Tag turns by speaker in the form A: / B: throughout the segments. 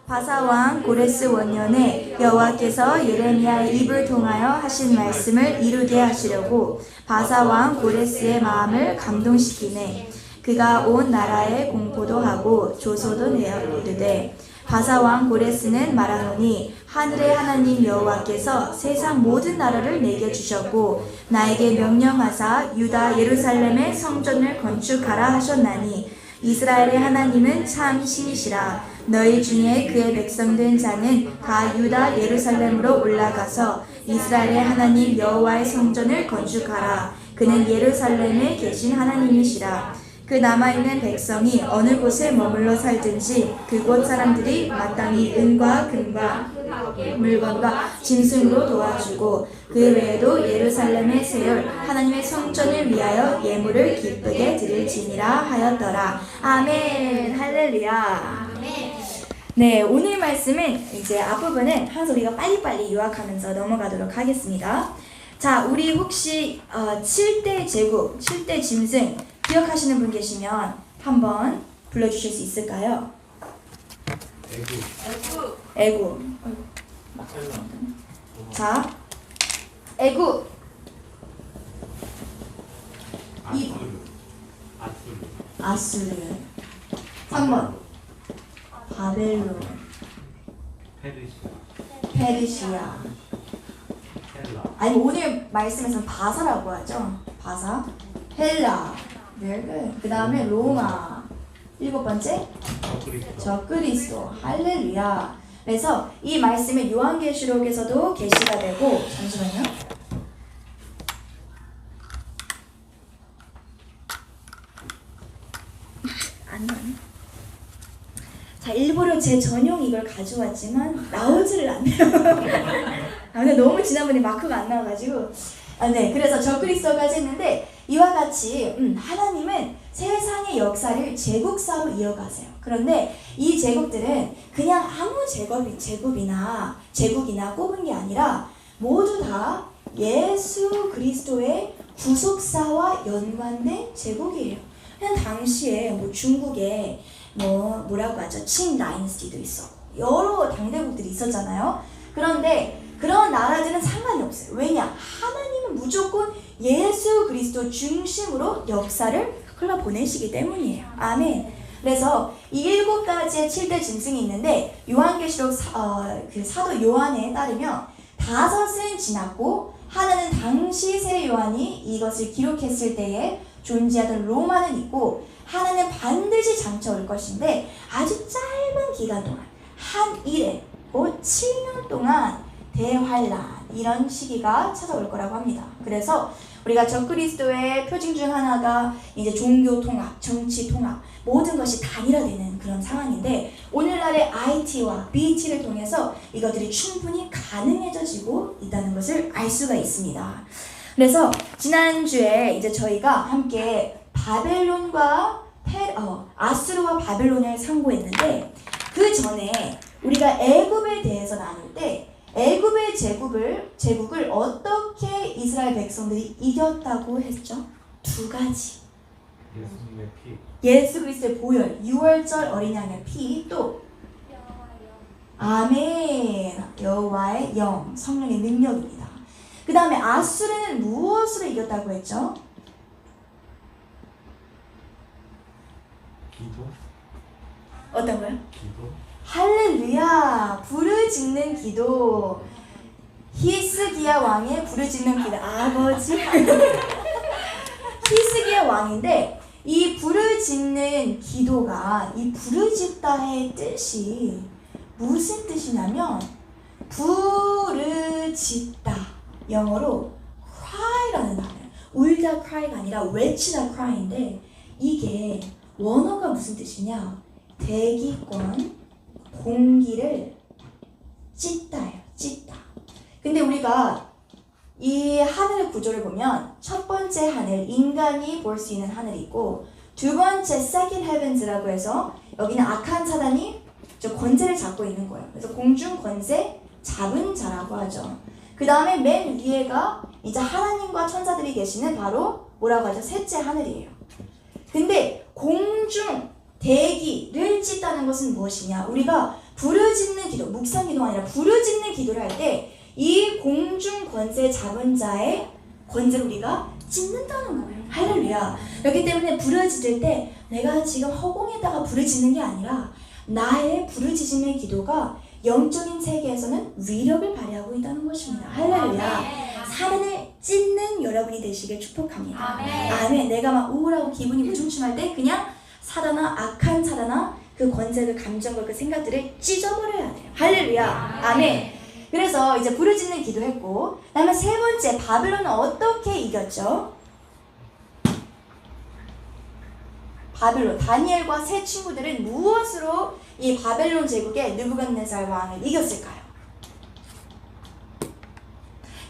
A: 바사왕 고레스 원년에 여호와께서 예레미야의 입을 통하여 하신 말씀을 이루게 하시려고 바사왕 고레스의 마음을 감동시키네. 그가 온 나라에 공포도 하고 조소도 내어 이르되 바사왕 고레스는 말하노니 하늘의 하나님 여호와께서 세상 모든 나라를 내게 주셨고 나에게 명령하사 유다 예루살렘의 성전을 건축하라 하셨나니 이스라엘의 하나님은 참 신이시라. 너희 중에 그의 백성된 자는 다 유다 예루살렘으로 올라가서 이스라엘의 하나님 여호와의 성전을 건축하라. 그는 예루살렘에 계신 하나님이시라. 그 남아있는 백성이 어느 곳에 머물러 살든지 그곳 사람들이 마땅히 은과 금과 물건과 짐승으로 도와주고 그 외에도 예루살렘에 세울 하나님의 성전을 위하여 예물을 기쁘게 드릴지니라 하였더라. 아멘. 할렐루야. 네, 오늘 말씀은 이제 앞부분은 항상 우리가 빨리빨리 요약하면서 넘어가도록 하겠습니다. 자, 우리 혹시 7대 제국, 7대 짐승 기억하시는 분 계시면 한번 불러주실 수 있을까요? 애국. 자, 애국. 아수르. 3번. 바벨론. 페르시아. 아니 오늘 말씀에서는 바사라고 하죠. 바사. 헬라. 그 다음에 로마. 7번째 적그리스도. 할렐루야. 그래서 이 말씀이 요한계시록에서도 계시가 되고, 잠시만요. 자, 일부러 제 전용 이걸 가져왔지만 나오지를 않네요. 근데 너무 지난번에 마크가 안 나와가지고. 네, 그래서 적그리스도까지 했는데 이와 같이 하나님은 세상의 역사를 제국사로 이어가세요. 그런데 이 제국들은 그냥 아무 제국이나 꼽은 게 아니라 모두 다 예수 그리스도의 구속사와 연관된 제국이에요. 그냥 당시에 뭐 중국에 뭐라고 하죠? 칭 다이너스티도 있었고 여러 당대국들이 있었잖아요. 그런데 그런 나라들은 상관이 없어요. 왜냐? 하나님은 무조건 예수 그리스도 중심으로 역사를 흘러보내시기 때문이에요. 아멘. 그래서 이 7가지의 7대 짐승이 있는데 요한계시록 그 사도 요한에 따르면 5은 지났고 하나는 당시 세 요한이 이것을 기록했을 때에 존재하던 로마는 있고 하나는 반드시 장차 올 것인데 아주 짧은 기간 동안 한 일에 곧 7년 동안 대환란 이런 시기가 찾아올 거라고 합니다. 그래서 우리가 적그리스도의 표징 중 하나가 이제 종교 통합, 정치 통합 모든 것이 단일화되는 그런 상황인데 오늘날의 IT와 BT를 통해서 이것들이 충분히 가능해져지고 있다는 것을 알 수가 있습니다. 그래서 지난주에 이제 저희가 함께 바벨론과 아수르와 바벨론을 상고했는데 그 전에 우리가 애굽에 대해서 나눌 때 애굽의 제국을 어떻게 이스라엘 백성들이 이겼다고 했죠? 2가지.
B: 예수님의 피.
A: 예수 그리스도의 보혈, 유월절 어린 양의 피, 또 아멘, 여호와의 영, 성령의 능력입니다. 그 다음에 아수르는 무엇으로 이겼다고 했죠?
B: 기도.
A: 어떤 거요?
B: 기도.
A: 할렐루야! 부르짖는 기도. 히스기야 왕의 부르짖는 기도. 아버지. 히스기야 왕인데 이 부르짖는 기도가 이 부르짖다의 뜻이 무슨 뜻이냐면 부르짖다. 영어로 cry라는 단어예요. 울다 cry가 아니라 외치다 cry인데 이게 원어가 무슨 뜻이냐? 대기권 공기를 찢다예요. 찢다. 근데 우리가 이 하늘의 구조를 보면 첫 번째 하늘, 인간이 볼 수 있는 하늘이 있고 두 번째 second heavens라고 해서 여기는 악한 사단이 저 권세를 잡고 있는 거예요. 그래서 공중 권세 잡은 자라고 하죠. 그 다음에 맨 위에가 이제 하나님과 천사들이 계시는 바로 뭐라고 하죠? 셋째 하늘이에요. 근데 공중 대기를 찢다는 것은 무엇이냐? 우리가 부르짖는 기도, 묵상 기도가 아니라 부르짖는 기도를 할 때 이 공중 권세 잡은 자의 권세를 우리가 찢는다는 거예요. 할렐루야. 그렇기 때문에 부르짖을 때 내가 지금 허공에다가 부르짖는 게 아니라 나의 부르짖음의 기도가 영적인 세계에서는 위력을 발휘하고 있다는 것입니다. 할렐루야. 사단을 찢는 여러분이 되시길 축복합니다. 아멘. 내가 막 우울하고 기분이 우중충할 때 그냥 사단아, 악한 사단아, 그 권세, 그 감정과 그 생각들을 찢어버려야 돼요. 할렐루야. 아멘. 그래서 이제 부르짖는 기도했고, 그다음에 세 번째, 바벨론은 어떻게 이겼죠? 바벨론, 다니엘과 세 친구들은 무엇으로 이 바벨론 제국의 느부갓네살 왕을 이겼을까요?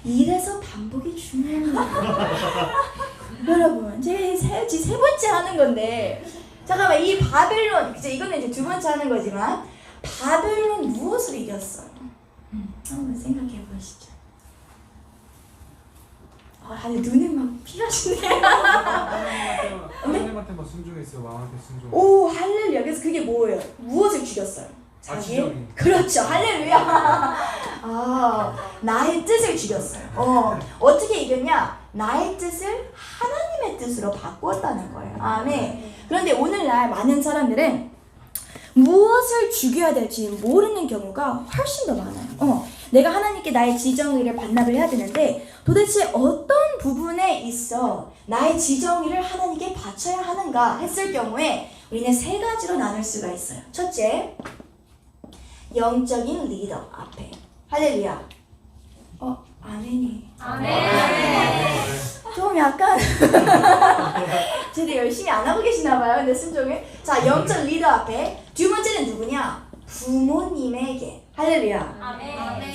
A: 이래서 반복이 중요합니다. 여러분, 제가 세 번째 하는 건데, 잠깐만, 이 바벨론, 이제 이거는 이제 두 번째 하는 거지만, 바벨론 무엇으로 이겼어요? 한번 생각해 보시죠. 다들 눈에 막 피하시네요.
B: 하나님한테만 순종했어요. 왕한테 순종.
A: 오, 할렐루야. 그래서 그게 뭐예요? 무엇을 죽였어요?
B: 지정이.
A: 그렇죠. 할렐루야. 나의 뜻을 죽였어요. 어떻게 이겼냐? 나의 뜻을 하나님의 뜻으로 바꾸었다는 거예요. 아멘. 그런데 오늘날 많은 사람들은 무엇을 죽여야 될지 모르는 경우가 훨씬 더 많아요. 내가 하나님께 나의 지정의를 반납을 해야 되는데 도대체 어떤 부분에 있어 나의 지정의를 하나님께 바쳐야 하는가 했을 경우에 우리는 세 가지로 나눌 수가 있어요. 첫째, 영적인 리더 앞에. 할렐루야. 아멘이. 좀 약간 제대로 열심히 안 하고 계시나 봐요. 근데 순종을. 자, 영적 리더 앞에. 두 번째는 누구냐? 부모님에게. 할렐루야.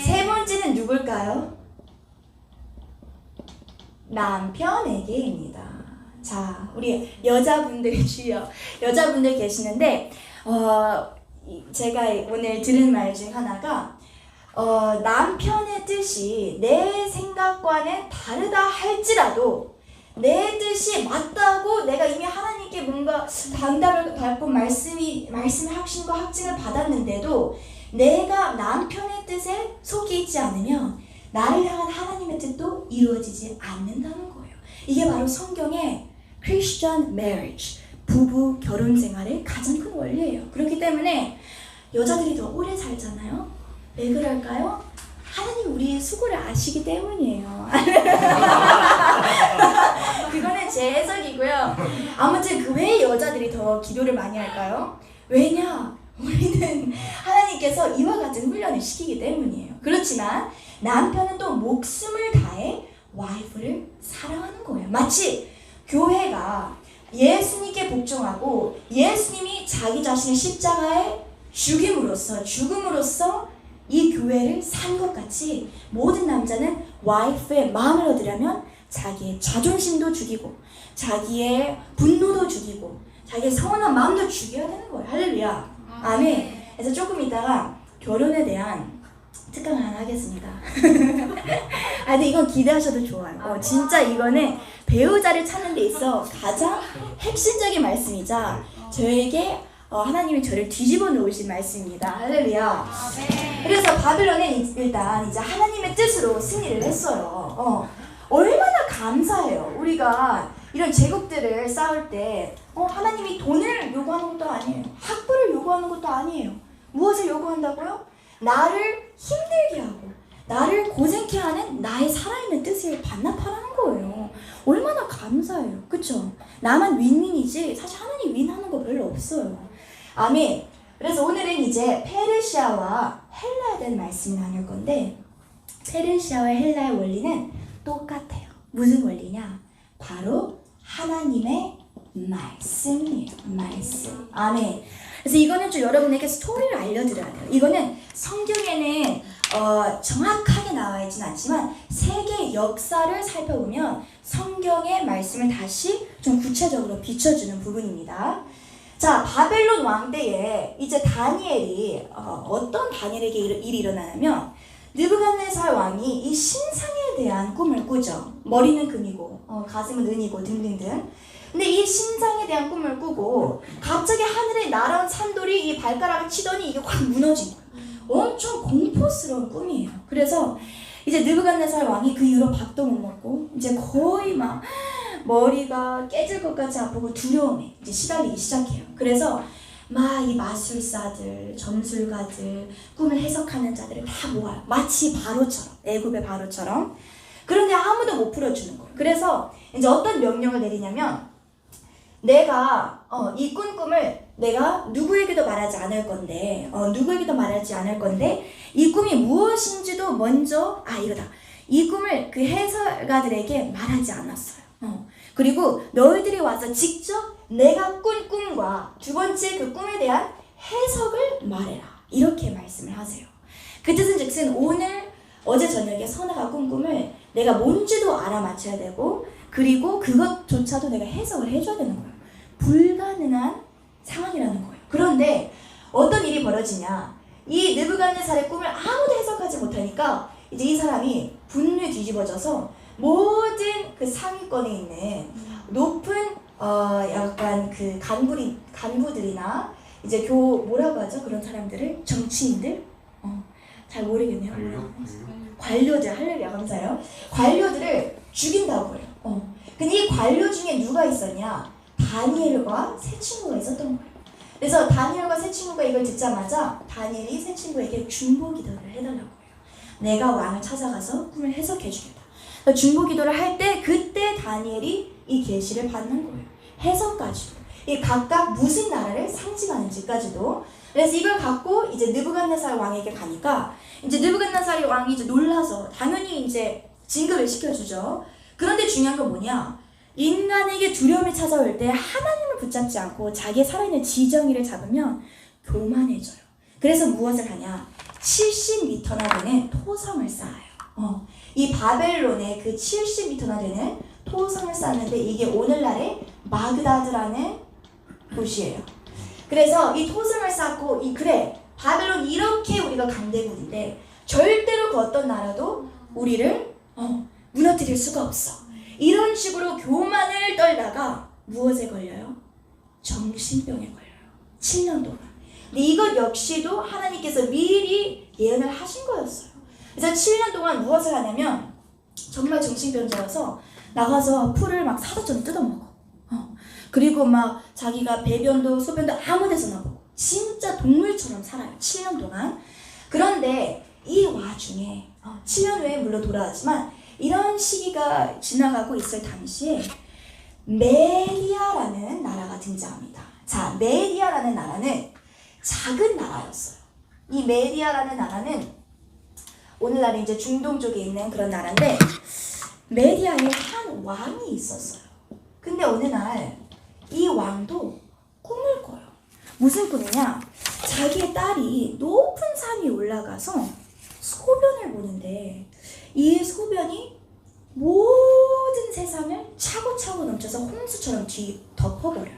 A: 세 번째는 누굴까요? 남편에게입니다. 자, 우리 여자분들 주여. 여자분들 계시는데 제가 오늘 들은 말 중 하나가 남편의 뜻이 내 생각과는 다르다 할지라도 내 뜻이 맞다고 내가 이미 하나님께 뭔가 답답을 받고 말씀의 확신과 확증을 받았는데도 내가 남편의 뜻에 속이지 않으면 나를 향한 하나님의 뜻도 이루어지지 않는다는 거예요. 이게 바로 성경의 Christian marriage, 부부 결혼 생활의 가장 큰 원리예요. 그렇기 때문에 여자들이 더 오래 살잖아요. 왜 그럴까요? 하나님 우리의 수고를 아시기 때문이에요. 그거는 제 해석이고요. 아무튼 그 왜 여자들이 더 기도를 많이 할까요? 왜냐? 우리는 하나님께서 이와 같은 훈련을 시키기 때문이에요. 그렇지만 남편은 또 목숨을 다해 와이프를 사랑하는 거예요. 마치 교회가 예수님께 복종하고 예수님이 자기 자신을 십자가에 죽음으로써 이 교회를 산 것 같이 모든 남자는 와이프의 마음을 얻으려면 자기의 자존심도 죽이고 자기의 분노도 죽이고 자기의 서운한 마음도 죽여야 되는 거예요. 할렐루야. 아멘. 그래서 조금 이따가 결혼에 대한 특강을 하나 하겠습니다. 근데 이건 기대하셔도 좋아요. 진짜 이거는 배우자를 찾는 데 있어 가장 핵심적인 말씀이자 저에게 하나님이 저를 뒤집어 놓으신 말씀입니다. 할렐루야. 그래서 바벨론은 일단 이제 하나님의 뜻으로 승리를 했어요. 얼마나 감사해요. 우리가 이런 제국들을 쌓을 때 하나님이 돈을 요구하는 것도 아니에요. 학부를 요구하는 것도 아니에요. 무엇을 요구한다고요? 나를 힘들게 하고 나를 고생케 하는 나의 살아있는 뜻을 반납하라는 거예요. 얼마나 감사해요. 그쵸? 나만 윈윈이지 사실 하나님 윈하는 거 별로 없어요. 아멘. 그래서 오늘은 이제 페르시아와 헬라에 대한 말씀을 나눌 건데 페르시아와 헬라의 원리는 똑같아요. 무슨 원리냐? 바로 하나님의 말씀이에요. 말씀. 아멘. 그래서 이거는 좀 여러분에게 스토리를 알려드려야 돼요. 이거는 성경에는 정확하게 나와 있지는 않지만 세계 역사를 살펴보면 성경의 말씀을 다시 좀 구체적으로 비춰주는 부분입니다. 자, 바벨론 왕 때에 이제 다니엘이 어떤 다니엘에게 일이 일어나냐면 느부갓네살 왕이 이 신상에 대한 꿈을 꾸죠. 머리는 금이고 가슴은 은이고 등등등. 근데 이 신장에 대한 꿈을 꾸고 갑자기 하늘에 날아온 산돌이 이 발가락을 치더니 이게 확 무너진 거예요. 엄청 공포스러운 꿈이에요. 그래서 이제 느부갓네살 왕이 그 이후로 밥도 못 먹고 이제 거의 막 머리가 깨질 것 같이 아프고 두려움에 이제 시달리기 시작해요. 그래서 막 이 마술사들, 점술가들, 꿈을 해석하는 자들을 다 모아요. 마치 바로처럼, 애굽의 바로처럼. 그런데 아무도 못 풀어주는 거예요. 그래서 이제 어떤 명령을 내리냐면 내가 이 꿈을 내가 누구에게도 말하지 않을 건데 이 꿈이 무엇인지도 먼저 이거다. 이 꿈을 그 해설가들에게 말하지 않았어요. 그리고 너희들이 와서 직접 내가 꾼 꿈과 두 번째 그 꿈에 대한 해석을 말해라. 이렇게 말씀을 하세요. 그 뜻은 즉슨 어제 저녁에 선아가 꾼 꿈을 내가 뭔지도 알아맞혀야 되고 그리고 그것조차도 내가 해석을 해줘야 되는 거예요. 불가능한 상황이라는 거예요. 그런데 어떤 일이 벌어지냐. 이 느부갓네살의 꿈을 아무도 해석하지 못하니까 이제 이 사람이 분노에 뒤집어져서 모든 그 상위권에 있는 높은 약간 그 간부들이나 이제 뭐라고 하죠? 그런 사람들을 정치인들? 잘 모르겠네요. 관료들, 할렐루야 감사해요. 관료들을 죽인다고 해요. 근데 이 관료 중에 누가 있었냐? 다니엘과 세 친구가 있었던 거예요. 그래서 다니엘과 세 친구가 이걸 듣자마자 다니엘이 세 친구에게 중보 기도를 해달라고 해요. 내가 왕을 찾아가서 꿈을 해석해 주겠다. 중보 기도를 할 때 그때 다니엘이 이 계시를 받는 거예요. 해석까지도. 이 각각 무슨 나라를 상징하는지까지도. 그래서 이걸 갖고 이제 느부갓네살 왕에게 가니까 이제 느부갓네살 왕이 이제 놀라서 당연히 이제 진급을 시켜주죠. 그런데 중요한 건 뭐냐? 인간에게 두려움이 찾아올 때 하나님을 붙잡지 않고 자기의 살아있는 지정의를 잡으면 교만해져요. 그래서 무엇을 하냐? 70m나 되는 토성을 쌓아요. 이 바벨론의 그 70m나 되는 토성을 쌓는데 이게 오늘날의 마그다드라는 도시예요. 그래서 이 토성을 쌓고 바벨론 이렇게 우리가 강대국인데 절대로 그 어떤 나라도 우리를 무너뜨릴 수가 없어. 이런 식으로 교만을 떨다가 무엇에 걸려요? 정신병에 걸려요. 7년 동안. 근데 이것 역시도 하나님께서 미리 예언을 하신 거였어요. 그래서 7년 동안 무엇을 하냐면 정말 정신병자여서 나가서 풀을 막 사자처럼 뜯어먹어. 그리고 막 자기가 배변도 소변도 아무 데서나 보고 진짜 동물처럼 살아요. 7년 동안. 그런데 이 와중에 7년 후에 물론 돌아왔지만 이런 시기가 지나가고 있을 당시에 메디아라는 나라가 등장합니다. 자, 메디아라는 나라는 작은 나라였어요. 이 메디아라는 나라는 오늘날 이제 중동 쪽에 있는 그런 나라인데 메디아에 한 왕이 있었어요. 근데 어느 날 이 왕도 꿈을 꿔요. 무슨 꿈이냐? 자기의 딸이 높은 산 위에 올라가서 소변을 보는데 이 소변이 모든 세상을 차고차고 넘쳐서 홍수처럼 덮어버려요.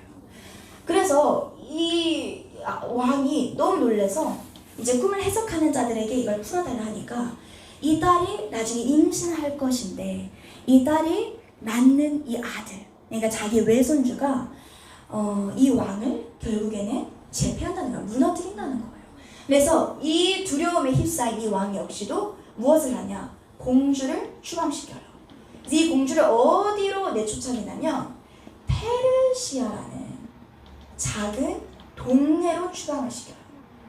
A: 그래서 이 왕이 너무 놀라서 이제 꿈을 해석하는 자들에게 이걸 풀어달라 하니까 이 딸이 나중에 임신할 것인데 이 딸이 낳는 이 아들, 그러니까 자기 외손주가 이 왕을 결국에는 제패한다는 거예요. 무너뜨린다는 거예요. 그래서 이 두려움에 휩싸인 이 왕 역시도 무엇을 하냐? 공주를 추방시켜요. 이 공주를 어디로 내쫓아내냐면 페르시아라는 작은 동네로 추방을 시켜요.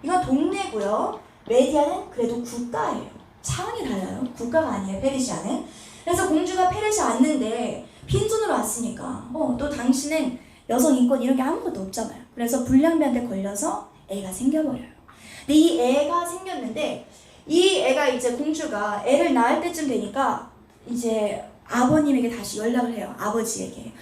A: 이건 동네고요. 메디아는 그래도 국가예요. 차원이 달라요. 국가가 아니에요. 페르시아는. 그래서 공주가 페르시아 왔는데 빈손으로 왔으니까 또 당신은 여성 인권 이런 게 아무것도 없잖아요. 그래서 불량배한테 걸려서 애가 생겨버려요. 근데 이 애가 생겼는데 이 애가 이제 공주가 애를 낳을 때쯤 되니까 이제 아버님에게 다시 연락을 해요. 아버지에게.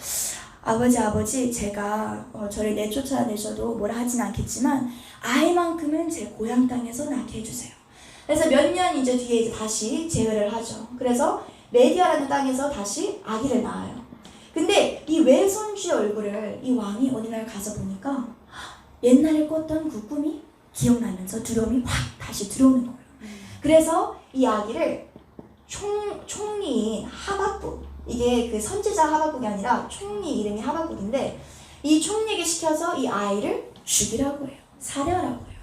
A: 아버지 제가 저를 내쫓아내셔도 뭐라 하진 않겠지만 아이만큼은 제 고향 땅에서 낳게 해주세요. 그래서 몇 년 이제 뒤에 이제 다시 재회를 하죠. 그래서 메디아라는 땅에서 다시 아기를 낳아요. 근데 이 외손주의 얼굴을 이 왕이 어느 날 가서 보니까 옛날에 꿨던 그 꿈이 기억나면서 두려움이 확 다시 들어오는 거예요. 그래서 이 아기를 총리인 하박국, 이게 그 선지자 하박국이 아니라 총리 이름이 하박국인데 이 총리에게 시켜서 이 아이를 죽이라고 해요. 살해하라고 해요.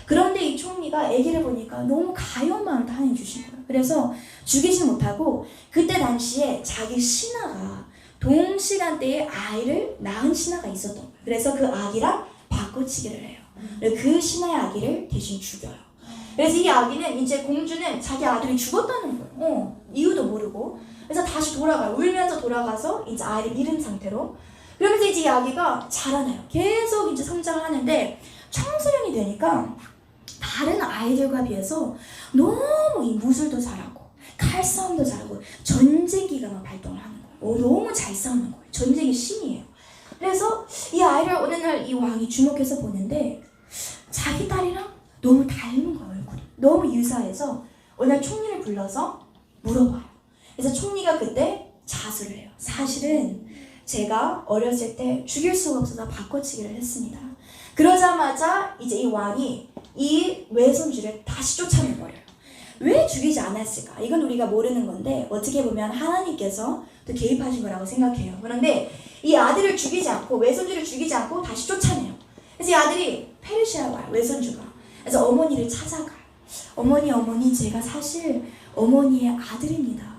A: 그런데 이 총리가 아기를 보니까 너무 가여운 마음을 하나님 주신 거예요. 그래서 죽이지 못하고 그때 당시에 자기 신하가 동시간대에 아이를 낳은 신하가 있었던 거예요. 그래서 그 아기랑 바꿔치기를 해요. 그 신하의 아기를 대신 죽여요. 그래서 이 아기는 이제 공주는 자기 아들이 죽었다는 거예요. 이유도 모르고. 그래서 다시 돌아가요. 울면서 돌아가서 이제 아이를 잃은 상태로. 그러면서 이제 이 아기가 자라나요. 계속 이제 성장을 하는데 청소년이 되니까 다른 아이들과 비해서 너무 이 무술도 잘하고 칼싸움도 잘하고 전쟁기가 막 발동을 하는 거예요. 너무 잘 싸우는 거예요. 전쟁의 신이에요. 그래서 이 아이를 어느 날 이 왕이 주목해서 보는데 자기 딸이랑 너무 닮은 거예요. 얼굴이 너무 유사해서 어느 날 총리를 불러서 물어봐요. 그래서 총리가 그때 자수를 해요. 사실은 제가 어렸을 때 죽일 수가 없어서 바꿔치기를 했습니다. 그러자마자 이제 이 왕이 이 외손주를 다시 쫓아내버려요. 왜 죽이지 않았을까? 이건 우리가 모르는 건데 어떻게 보면 하나님께서 또 개입하신 거라고 생각해요. 그런데 이 아들을 죽이지 않고 외손주를 죽이지 않고 다시 쫓아내요. 그래서 이 아들이 페르시아 와요. 외손주가. 그래서 어머니를 찾아가요. 어머니 제가 사실 어머니의 아들입니다.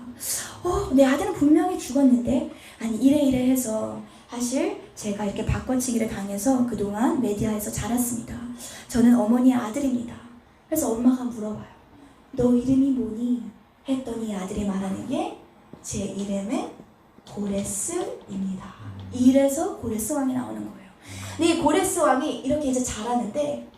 A: 내 아들은 분명히 죽었는데 아니 이래 해서 사실 제가 이렇게 바꿔치기를 당해서 그동안 메디아에서 자랐습니다. 저는 어머니의 아들입니다. 그래서 엄마가 물어봐요. 너 이름이 뭐니? 했더니 아들이 말하는 게 제 이름은 고레스입니다. 이래서 고레스 왕이 나오는 거예요. 근데 이 고레스 왕이 이렇게 이제 자라는데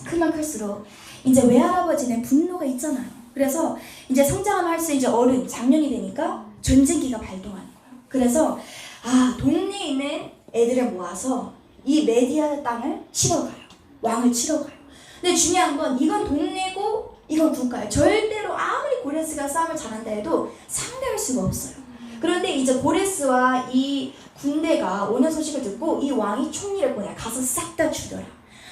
A: 크면 클수록 이제 외할아버지는 분노가 있잖아요. 그래서 이제 성장하면 할수록 이제 어른, 장년이 되니까 전쟁기가 발동하는 거예요. 그래서 동네에 있는 애들을 모아서 이 메디아 땅을 치러 가요. 왕을 치러 가요. 근데 중요한 건 이건 동네고 이건 국가예요. 절대로 아무리 고레스가 싸움을 잘한다 해도 상대할 수가 없어요. 그런데 이제 고레스와 이 군대가 오는 소식을 듣고 이 왕이 총리를 보내요. 가서 싹 다 죽여라.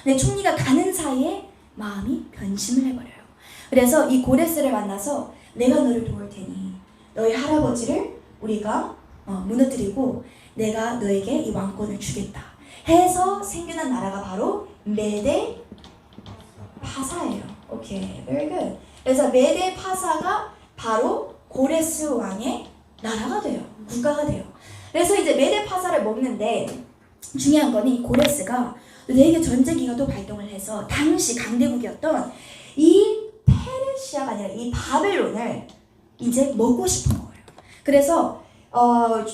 A: 근데 총리가 가는 사이에 마음이 변심을 해버려요. 그래서 이 고레스를 만나서 내가 너를 도울 테니 너희 할아버지를 우리가 무너뜨리고 내가 너에게 이 왕권을 주겠다 해서 생겨난 나라가 바로 메데 파사예요. 오케이, very good. 그래서 메데 파사가 바로 고레스 왕의 나라가 돼요. 국가가 돼요. 그래서 이제 메데 파사를 먹는데 중요한 거는 이 고레스가 되게 전쟁기가 또 발동을 해서 당시 강대국이었던 이 페르시아가 아니라 이 바벨론을 이제 먹고 싶은 거예요. 그래서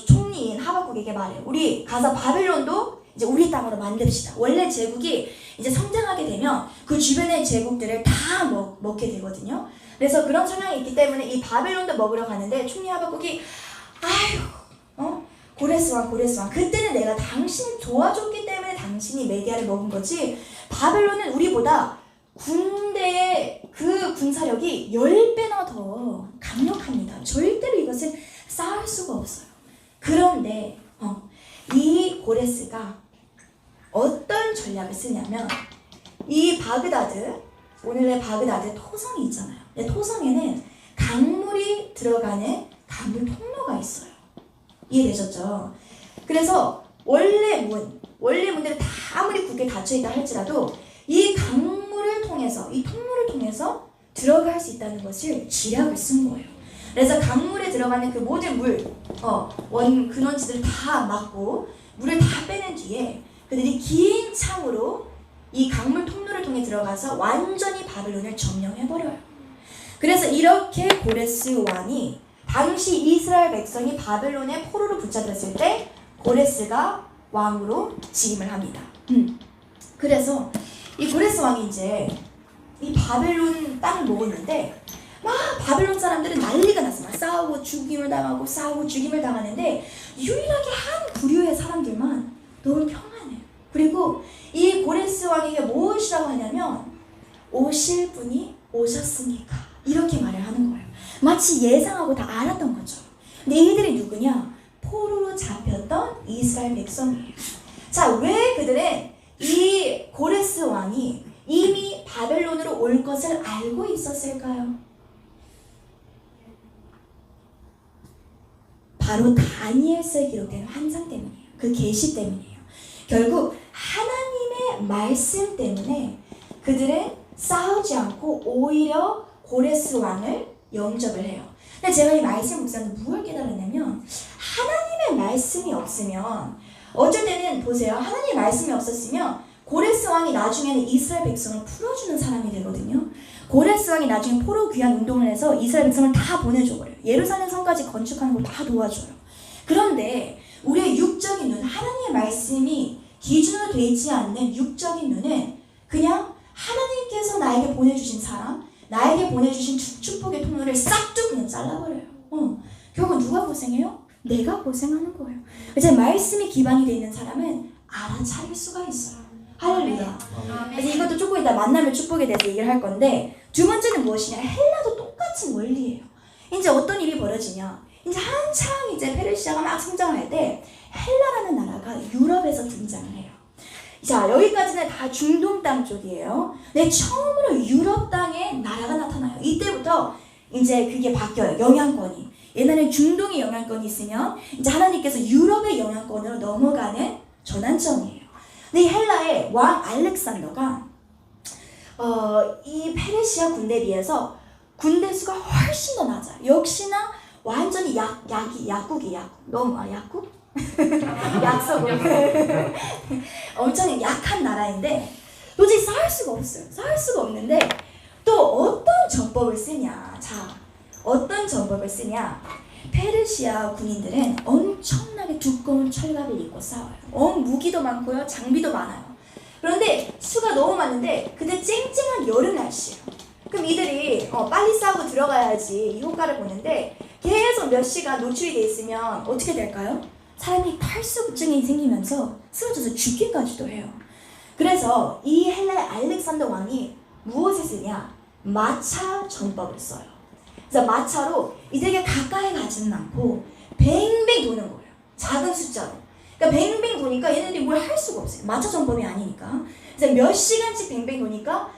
A: 총리인 하박국에게 말해요. 우리 가서 바벨론도 이제 우리 땅으로 만듭시다. 원래 제국이 이제 성장하게 되면 그 주변의 제국들을 다 먹게 되거든요. 그래서 그런 성향이 있기 때문에 이 바벨론도 먹으러 가는데 총리 하박국이 고레스 왕 그때는 내가 당신을 도와줬기 때문에 당신이 메디아를 먹은 거지 바벨론은 우리보다 군대의 그 군사력이 10배나 더 강력합니다. 절대로 이것을 쌓을 수가 없어요. 그런데 이 고레스가 어떤 전략을 쓰냐면 이 바그다드, 오늘의 바그다드 토성이 있잖아요. 근데 토성에는 강물이 들어가는 강물 통로가 있어요. 이해되셨죠? 그래서 원래 문들은 다 아무리 굳게 닫혀있다 할지라도 이 강물을 통해서, 이 통로를 통해서 들어갈 수 있다는 것을 지략을 쓴 거예요. 그래서 강물에 들어가는 그 모든 근원지들을 다 막고 물을 다 빼낸 뒤에 그들이 긴 창으로 이 강물 통로를 통해 들어가서 완전히 바벨론을 점령해버려요. 그래서 이렇게 고레스 왕이 당시 이스라엘 백성이 바벨론의 포로로 붙잡혔을 때 고레스가 왕으로 즉임을 합니다. 그래서 이 고레스 왕이 이제 이 바벨론 땅을 먹었는데 막 바벨론 사람들은 난리가 났어. 막 싸우고 죽임을 당하고 싸우고 죽임을 당하는데 유일하게 한 부류의 사람들만 너무 평안해요. 그리고 이 고레스 왕에게 무엇이라고 하냐면 오실 분이 오셨으니까 이렇게 말을 하는 거예요. 마치 예상하고 다 알았던 거죠. 근데 이들이 누구냐? 포로로 잡혔던 이스라엘 백성이에요. 자, 왜 그들은 이 고레스 왕이 이미 바벨론으로 올 것을 알고 있었을까요? 바로 다니엘서에 기록된 환상 때문이에요. 그 계시 때문이에요. 결국 하나님의 말씀 때문에 그들은 싸우지 않고 오히려 고레스 왕을 영접을 해요. 근데 제가 이 말씀 묵상에서 무엇을 깨달았냐면 하나님의 말씀이 없으면 어쩔 때는 보세요. 하나님의 말씀이 없었으면 고레스 왕이 나중에는 이스라엘 백성을 풀어주는 사람이 되거든요. 고레스 왕이 나중에 포로 귀환 운동을 해서 이스라엘 백성을 다 보내줘버려요. 예루살렘 성까지 건축하는 걸 다 도와줘요. 그런데 우리의 육적인 눈, 하나님의 말씀이 기준으로 되어 있지 않는 육적인 눈은 그냥 하나님께서 나에게 보내주신 사람, 나에게 보내주신 축복의 통로를 싹둑 그냥 잘라버려요. 결국 누가 고생해요? 내가 고생하는 거예요. 이제 말씀이 기반이 되어 있는 사람은 알아차릴 수가 있어요. 할렐루야. 그래서 이것도 조금 이따 만남의 축복에 대해서 얘기를 할 건데, 두 번째는 무엇이냐? 헬라도 똑같은 원리예요. 이제 어떤 일이 벌어지냐? 이제 한창 이제 페르시아가 막 성장을 할 때 헬라라는 나라가 유럽에서 등장을 해요. 자, 여기까지는 다 중동 땅 쪽이에요. 근데 처음으로 유럽 땅에 나라가 나타나요. 이때부터 이제 그게 바뀌어요. 영향권이. 옛날에 중동의 영향권이 있으면 이제 하나님께서 유럽의 영향권으로 넘어가는 전환점이에요. 근데 이 헬라의 왕 알렉산더가 이 페르시아 군대에 비해서 군대 수가 훨씬 더 낮아요. 역시나 완전히 약국이 너무 약국? 약속. 엄청 약한 나라인데 도저히 싸울 수가 없어요. 싸울 수가 없는데 또 어떤 전법을 쓰냐? 자, 어떤 전법을 쓰냐? 페르시아 군인들은 엄청나게 두꺼운 철갑을 입고 싸워요. 무기도 많고요, 장비도 많아요. 그런데 수가 너무 많은데 그때 쨍쨍한 여름 날씨예요. 그럼 이들이 빨리 싸우고 들어가야지 이 효과를 보는데 계속 몇 시간 노출이 돼 있으면 어떻게 될까요? 사람이 탈수증이 생기면서 쓰러져서 죽기까지도 해요. 그래서 이 헬라의 알렉산더 왕이 무엇을 쓰냐? 마차 전법을 써요. 그래서 마차로 이들에게 가까이 가지는 않고 뱅뱅 도는 거예요. 작은 숫자로. 그러니까 뱅뱅 도니까 얘네들이 뭘 할 수가 없어요. 마차 전법이 아니니까. 그래서 몇 시간씩 뱅뱅 도니까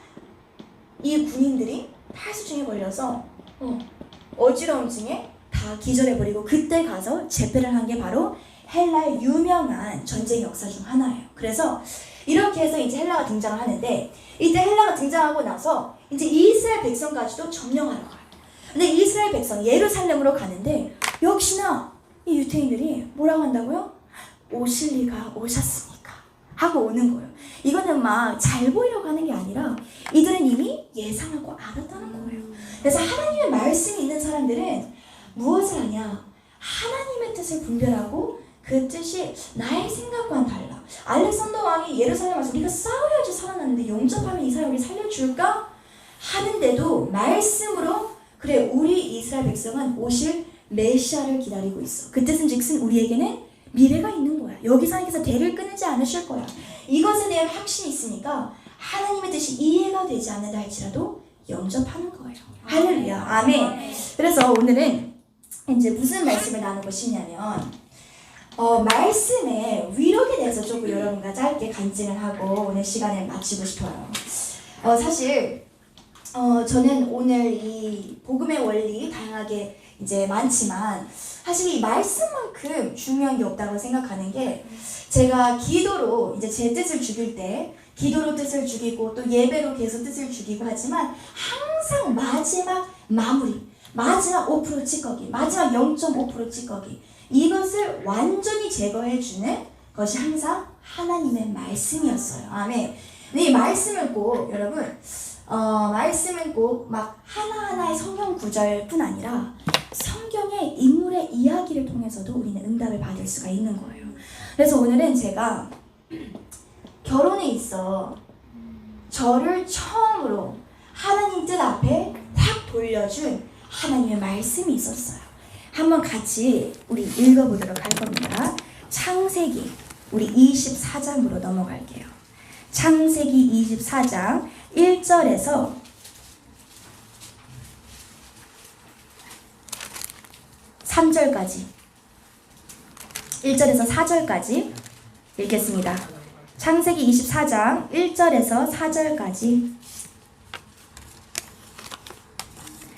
A: 이 군인들이 탈수증에 걸려서 어지러움증에 다 기절해버리고 그때 가서 제패를 한 게 바로 헬라의 유명한 전쟁 역사 중 하나예요. 그래서 이렇게 해서 이제 헬라가 등장을 하는데 이때 헬라가 등장하고 나서 이제 이스라엘 백성까지도 점령하러 가요. 근데 이스라엘 백성 예루살렘으로 가는데 역시나 이 유태인들이 뭐라고 한다고요? 오실 리가 오셨습니까? 하고 오는 거예요. 이거는 막 잘 보이려고 하는 게 아니라 이들은 이미 예상하고 알았다는 거예요. 그래서 하나님의 말씀이 있는 사람들은 무엇을 하냐? 하나님의 뜻을 분별하고 그 뜻이 나의 생각과는 달라. 알렉산더 왕이 예루살렘 와서 우리가 싸워야지 살아났는데 영접하면 이 사람을 살려줄까? 하는데도 말씀으로 그래 우리 이스라엘 백성은 오실 메시아를 기다리고 있어. 그 뜻은 즉슨 우리에게는 미래가 있는 거야. 여기서 하나님께서 대를 끊지 않으실 거야. 이것에 대한 확신이 있으니까 하나님의 뜻이 이해가 되지 않는다 할지라도 영접하는 거예요. 할렐루야. 아멘. 그래서 오늘은 이제 무슨 말씀을 나누고 싶냐면 말씀의 위력에 대해서 조금 여러분과 짧게 간증을 하고 오늘 시간을 마치고 싶어요. 사실 저는 오늘 이 복음의 원리 다양하게 이제 많지만 사실 이 말씀만큼 중요한 게 없다고 생각하는 게 제가 기도로 이제 제 뜻을 죽일 때 기도로 뜻을 죽이고 또 예배로 계속 뜻을 죽이고 하지만 항상 마지막 마무리 마지막 5% 찌꺼기 마지막 0.5% 찌꺼기 이것을 완전히 제거해주는 것이 항상 하나님의 말씀이었어요. 아멘. 근데 이 말씀은 꼭 여러분 말씀은 꼭 막 하나하나의 성경 구절뿐 아니라 성경의 인물의 이야기를 통해서도 우리는 응답을 받을 수가 있는 거예요. 그래서 오늘은 제가 결혼에 있어 저를 처음으로 하나님 뜻 앞에 확 돌려준 하나님의 말씀이 있었어요. 한번 같이 우리 읽어보도록 할 겁니다. 창세기 우리 24장으로 넘어갈게요. 창세기 24장 1절에서 3절까지 1절에서 4절까지 읽겠습니다. 창세기 24장 1절에서 4절까지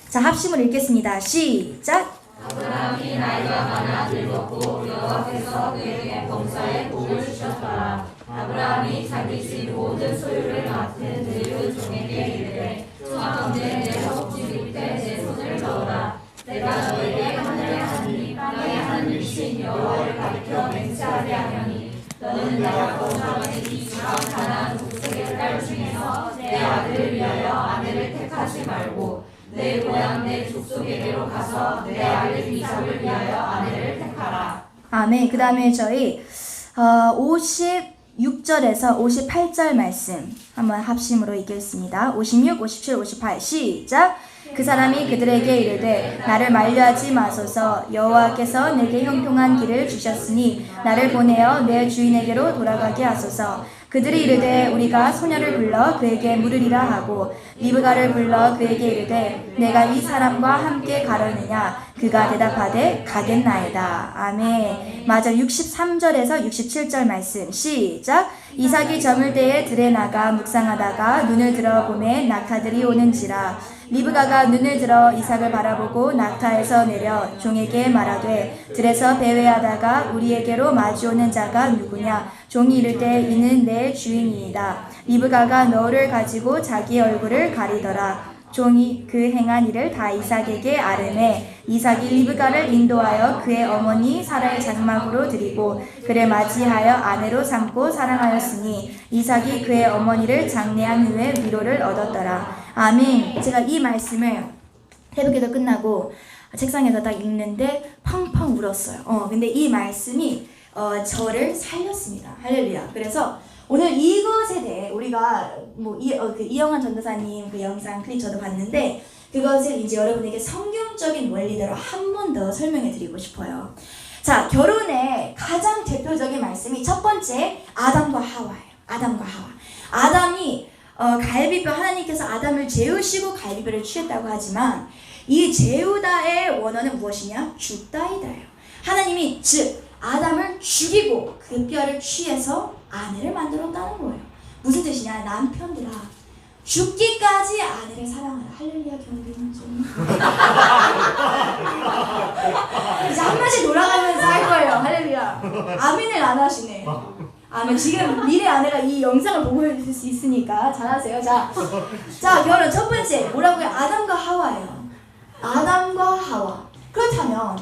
A: 자 합심을 읽겠습니다. 시작!
C: 아브라함이 나이가 많아 늙었고 여호와께서 그에게 범사에 복을 주셨더라. 아브라함이 자기 집 모든 소유를 맡은 늙은 종에게 이르되 청하건대 내 허벅지 밑에 내 손을 넣어라. 내가 너에게 하늘의 하나님 땅의 하나님이신 여호와를 가리켜 맹세하게 하려니 너는 내가 거주하는 이 지방 가나안 북색의 딸 중에서 내 아들을 위하여 아내를 택하지 말고 내 고향 내 족속에게로 가서 내 아들 이삭을 위하여 아내를 택하라.
A: 아멘. 그 다음에 저희 56절에서 58절 말씀 한번 합심으로 읽겠습니다. 56, 57, 58 시작. 그 사람이 그들에게 이르되 나를 만류하지 마소서. 여호와께서 내게 형통한 길을 주셨으니 나를 보내어 내 주인에게로 돌아가게 하소서. 그들이 이르되 우리가 소녀를 불러 그에게 물으리라 하고 리브가를 불러 그에게 이르되 내가 이 사람과 함께 가려느냐. 그가 대답하되 가겠나이다. 아멘. 맞아. 63절에서 67절 말씀 시작. 이삭이 저물 때에 들에 나가 묵상하다가 눈을 들어보매 낙타들이 오는지라. 리브가가 눈을 들어 이삭을 바라보고 낙타에서 내려 종에게 말하되 들에서 배회하다가 우리에게로 마주오는 자가 누구냐. 종이 이르되 이는 내 주인이이다. 리브가가 너를 가지고 자기 얼굴을 가리더라. 종이 그 행한 일을 다 이삭에게 아뢰매 이삭이 리브가를 인도하여 그의 어머니 사라의 장막으로 드리고 그를 맞이하여 아내로 삼고 사랑하였으니 이삭이 그의 어머니를 장례한 후에 위로를 얻었더라. 아멘. 제가 이 말씀을 새벽기도 끝나고 책상에서 딱 읽는데 펑펑 울었어요. 근데 이 말씀이 저를 살렸습니다. 할렐루야. 그래서 오늘 이것에 대해 우리가 이영환 전도사님 그 영상 클립 저도 봤는데 그것을 이제 여러분에게 성경적인 원리대로 한 번 더 설명해 드리고 싶어요. 자, 결혼의 가장 대표적인 말씀이 첫 번째 아담과 하와예요. 아담과 하와. 아담이 갈비뼈, 하나님께서 아담을 재우시고 갈비뼈를 취했다고 하지만 이 재우다의 원어는 무엇이냐? 죽다이다예요. 하나님이 즉 아담을 죽이고 그 뼈를 취해서 아내를 만들었다는 거예요. 무슨 뜻이냐? 남편들아 죽기까지 아내를 사랑하라. 할렐루야. 경비는 좀 이제 한 번씩 돌아가면서 할 거예요. 할렐루야. 아멘을 안 하시네. 아멘. 지금 미래 아내가 이 영상을 보고 있을 수 있으니까 잘하세요. 자, 결혼 첫 번째 뭐라고요? 아담과 하와예요. 아담과 하와. 그렇다면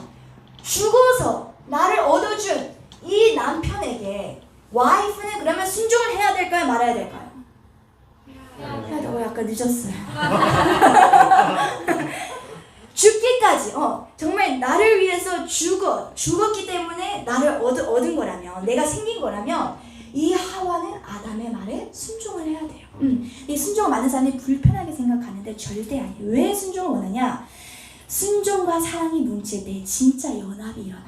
A: 죽어서 나를 얻어준 이 남편에게 와이프는 그러면 순종을 해야 될까요? 말아야 될까요? 해야 되고 약간 늦었어요. 죽기까지 정말 나를 위해서 죽었기 때문에 나를 얻은 거라면 내가 생긴 거라면 이 하와는 아담의 말에 순종을 해야 돼요. 이 순종을 많은 사람이 불편하게 생각하는데 절대 아니에요. 왜 순종을 원하냐? 순종과 사랑이 뭉칠 때 진짜 연합이 일어나요.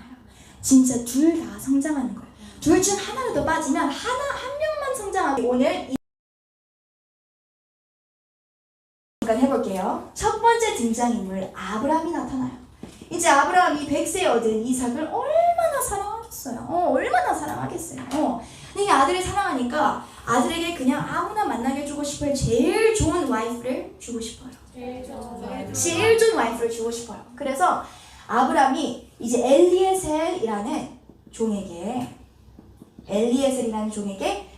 A: 진짜 둘 다 성장하는 거예요. 둘 중 하나라도 빠지면 한 명만 성장하고 오늘 잠깐 해볼게요. 첫 번째 등장인물 아브라함이 나타나요. 이제 아브라함이 100세에 얻은 이삭을 얼마나 사랑하겠어요. 얼마나 사랑하겠어요. 이게 아들을 사랑하니까 아들에게 그냥 아무나 만나게 해주고 싶어요. 제일 좋은 와이프를 주고 싶어요. 제일 좋은 와이프를 주고 싶어요. 그래서 아브라함이 이제 엘리에셀이라는 종에게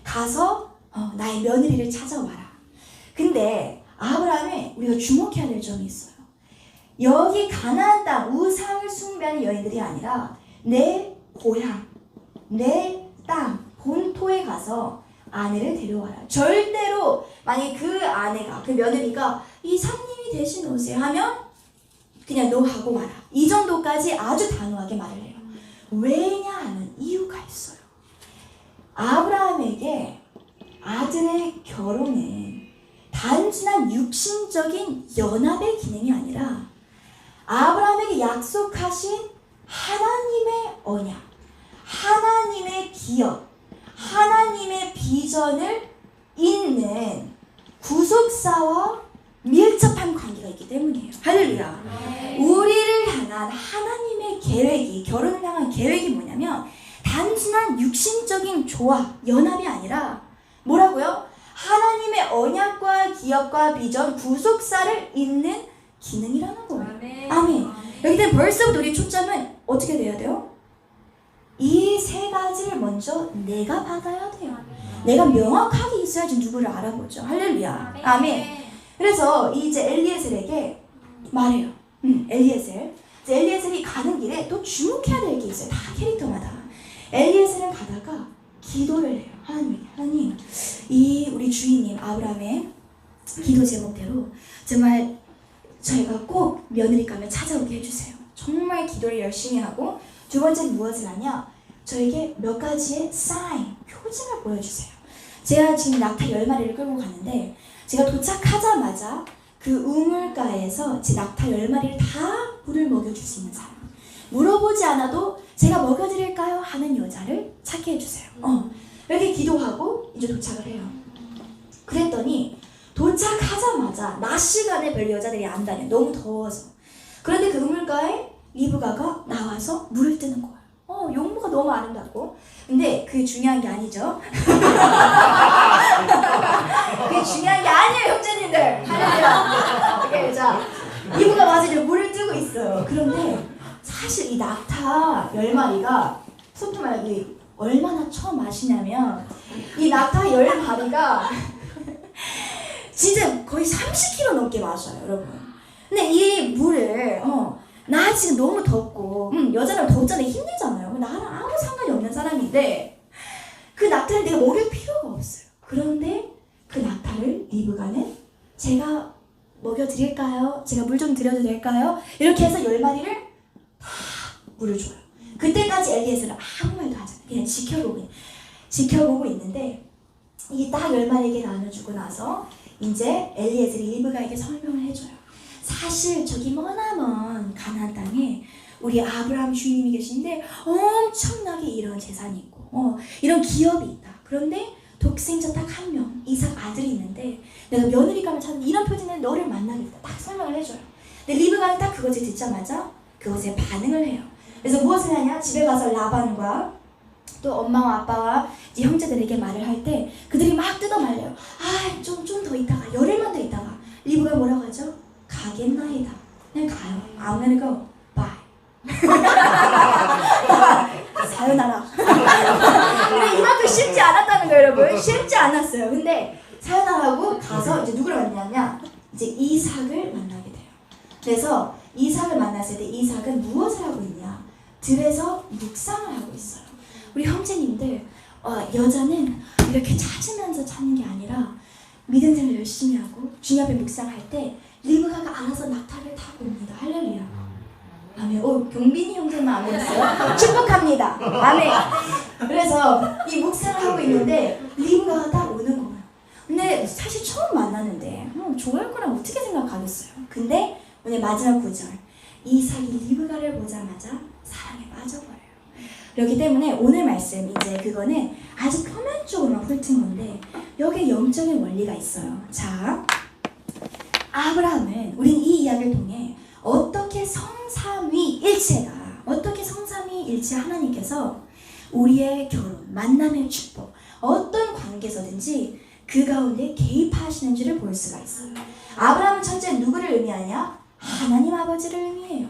A: 가서 나의 며느리를 찾아와라. 근데 아브라함이 우리가 주목해야 될 점이 있어요. 여기 가나안 땅 우상을 숭배하는 여인들이 아니라 내 고향, 내 땅, 본토에 가서 아내를 데려와라. 절대로 만약에 그 아내가, 그 며느리가 이삭님이 대신 오세요 하면 그냥 너 하고 와라. 이 정도까지 아주 단호하게 말을 해요. 왜냐하는 이유가 있어요. 아브라함에게 아들의 결혼은 단순한 육신적인 연합의 기능이 아니라 아브라함에게 약속하신 하나님의 언약, 하나님의 기업, 하나님의 비전을 잇는 구속사와 밀접한 관계가 있기 때문이에요. 할렐루야. 우리를 향한 하나님의 계획이, 결혼을 향한 계획이 뭐냐면 단순한 육신적인 조합, 연합이 아니라 뭐라고요? 하나님의 언약과 기업과 비전, 구속사를 잇는 기능이라는 거예요. 아멘. 여기 때문에 벌써부터 우리 초점은 어떻게 돼야 돼요? 이 세 가지를 먼저 내가 받아야 돼요. 내가 명확하게 있어야지 누구를 알아보죠. 할렐루야. 아멘. 그래서 이제 엘리에셀에게 말해요. 엘리에셀이 가는 길에 또 주목해야 될 게 있어요. 다 캐릭터마다. 엘리에셀은 가다가 기도를 해요. 하나님, 이 우리 주인님 아브라함의 기도 제목대로 정말 저희가 꼭 며느리감을 찾아오게 해주세요. 정말 기도를 열심히 하고, 두 번째는 무엇을 하냐? 저에게 몇 가지의 사인, 표징을 보여주세요. 제가 지금 낙타 10마리를 끌고 가는데, 제가 도착하자마자 그 우물가에서 제 낙타 10마리를 다 물을 먹여줄 수 있는 사람, 물어보지 않아도 제가 먹여드릴까요? 하는 여자를 찾게 해주세요. 이렇게 기도하고 이제 도착을 해요. 그랬더니 도착하자마자 낮 시간에 별로 여자들이 안 다녀요. 너무 더워서. 그런데 그 우물가에 리브가가 나와서 물을 뜨는 거예요. 용모가 너무 아름답고. 근데 그게 중요한 게 아니죠. 그게 중요한 게 아니에요, 형제님들. 하나님. 자, 리브가 와서 이제 물을 뜨고 있어요. 그런데 사실 이 낙타 10마리가 속도 말하기 얼마나 처음 마시냐면, 이 낙타 10마리가 진짜 거의 30kg 넘게 마셔요, 여러분. 근데 이 물을 나 지금 너무 덥고 여자는 덥잖아요. 힘들잖아요. 나랑 아무 상관이 없는 사람인데 그 낙타를 내가 먹일 필요가 없어요. 그런데 그 낙타를 리브가는 제가 먹여드릴까요? 제가 물 좀 드려도 될까요? 이렇게 해서 10마리를 다 물을 줘요. 그때까지 엘리에셀은 아무 말도 하지 않아요. 그냥 지켜보고 있는데, 이게 딱 10마리에게 나눠주고 나서 이제 엘리에셀이 리브가에게 설명을 해줘요. 사실 저기 머나먼 가나안 땅에 우리 아브라함 주인님이 계신데 엄청나게 이런 재산이 있고 이런 기업이 있다. 그런데 독생자 딱 한 명, 이삭 아들이 있는데 내가 며느리감을 찾는 이런 표지는 너를 만나겠다. 딱 설명을 해줘요. 근데 리브가는 딱 그것을 듣자마자 그것에 반응을 해요. 그래서 무엇을 하냐? 집에 가서 라반과 또 엄마와 아빠와 이제 형제들에게 말을 할 때 그들이 막 뜯어말려요. 좀 더 있다가, 열흘만 더 있다가. 리브가 뭐라고 하죠? 가겠나이다. 그냥 가요. I'm gonna go. Bye. 사요나라. 근데 이만큼 쉽지 않았다는 거예요, 여러분. 쉽지 않았어요. 근데 사요나라하고 가서 이제 누구를 만나냐? 이제 이삭을 만나게 돼요. 그래서 이삭을 만났을 때 이삭은 무엇을 하고 있냐? 들에서 묵상을 하고 있어요. 우리 형제님들, 여자는 이렇게 찾으면서 찾는 게 아니라 믿음 생활 열심히 하고 주님 앞에 묵상할 때 리브가가 알아서 낙타를 타고 옵니다. 할렐루야. 아멘. 경빈이 형제만 아멘 했어요. 축복합니다. 아멘. 그래서 이 묵상을 하고 있는데 리브가가 딱 오는 거예요. 근데 사실 처음 만났는데 좋아할 거랑 어떻게 생각하겠어요. 근데 오늘 마지막 구절, 이삭이 리브가를 보자마자 사랑에 빠져버려요. 그렇기 때문에 오늘 말씀, 이제 그거는 아주 표면적으로만 훑은 건데 여기에 영적인 원리가 있어요. 자, 아브라함은, 우린 이 이야기를 통해 어떻게 성삼위일체 하나님께서 우리의 결혼, 만남의 축복, 어떤 관계에서든지 그 가운데 개입하시는지를 볼 수가 있어요. 아브라함은 첫째 누구를 의미하냐? 하나님 아버지를 의미해요.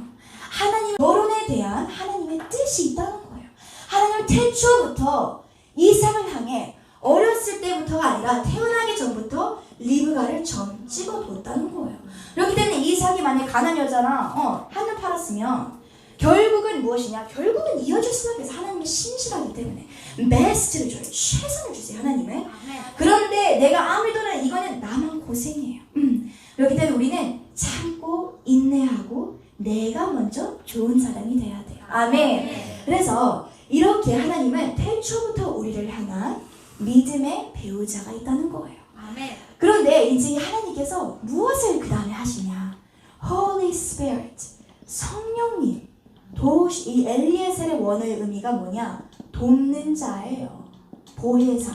A: 하나님, 결혼에 대한 하나님의 뜻이 있다는 거예요. 하나님은 태초부터 이삭을 향해 어렸을 때부터가 아니라 태어나기 전부터 리브가를 점 찍어뒀다는 거예요. 그렇기 때문에 이삭이 만약 가난 여자나 하늘 팔았으면 결국은 무엇이냐? 결국은 이어질 수밖에 없어요. 하나님은 신실하기 때문에 베스트를 줘요. 최선을 주세요, 하나님은. 그런데 내가 아무리 더라도 이거는 나만 고생이에요. 그렇기 때문에 우리는 참고 인내하고 내가 먼저 좋은 사람이 돼야 돼요. 아멘. 그래서 이렇게 하나님은 태초부터 우리를 향한 믿음의 배우자가 있다는 거예요.
C: 아멘.
A: 그런데 이제 하나님께서 무엇을 그 다음에 하시냐? Holy Spirit, 성령님. 이 엘리에셀의 원어의 의미가 뭐냐? 돕는 자예요. 보혜사.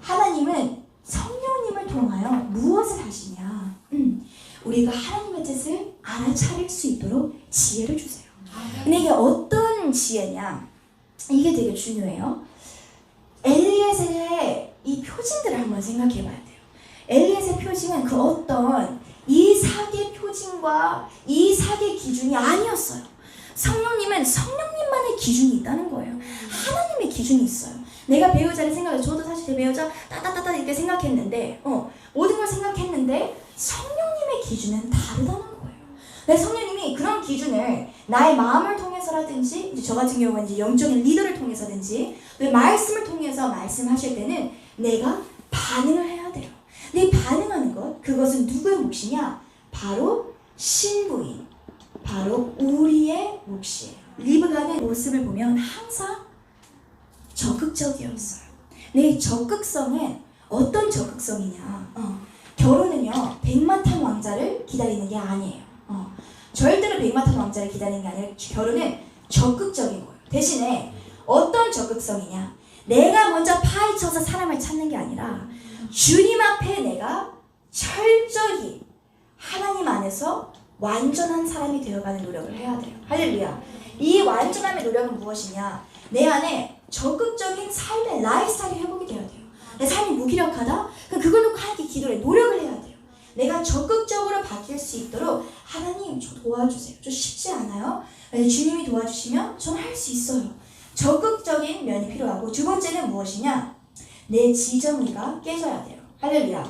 A: 하나님은 성령님을 통하여 무엇을 하시냐? 우리가 하나님의 뜻을 알아차릴 수 있도록 지혜를 주세요. 근데 이게 어떤 지혜냐? 이게 되게 중요해요. 엘리에셀의 이 표징들을 한번 생각해 봐야 돼요. 엘리에셀 표징은 그 어떤 이삭의 표징과 이삭의 기준이 아니었어요. 성령님은 성령님만의 기준이 있다는 거예요. 하나님의 기준이 있어요. 내가 배우자를 생각해, 저도 사실 제 배우자 따따따따 이렇게 생각했는데, 모든 걸 생각했는데 성령님의 기준은 다르다는 거예요. 성령님이 그런 기준을 나의 마음을 통해서라든지, 이제 저 같은 경우는 이제 영적인 리더를 통해서든지, 말씀을 통해서 말씀하실 때는 내가 반응을 해야 돼요. 근데 반응하는 것, 그것은 누구의 몫이냐? 바로 신부인, 바로 우리의 몫이에요. 리브가의 모습을 보면 항상 적극적이었어요. 내 적극성은 어떤 적극성이냐? 결혼은요, 백마탄 왕자를 기다리는 게 아니에요. 절대로 백마탄 왕자를 기다리는 게 아니라 결혼은 적극적인 거예요. 대신에 어떤 적극성이냐? 내가 먼저 파헤쳐서 사람을 찾는 게 아니라 주님 앞에 내가 철저히 하나님 안에서 완전한 사람이 되어가는 노력을 해야 돼요. 할렐루야. 이 완전함의 노력은 무엇이냐? 내 안에 적극적인 삶의 라이프스타일이 회복이 되어야 돼요. 내 삶이 무기력하다? 그럼 그걸 놓고 하나님께 기도를 해. 노력을 해야 돼요. 내가 적극적으로 바뀔 수 있도록 하나님 저 도와주세요. 저 쉽지 않아요. 주님이 도와주시면 저는 할 수 있어요. 적극적인 면이 필요하고, 두 번째는 무엇이냐? 내 지정의가 깨져야 돼요. 할렐루야.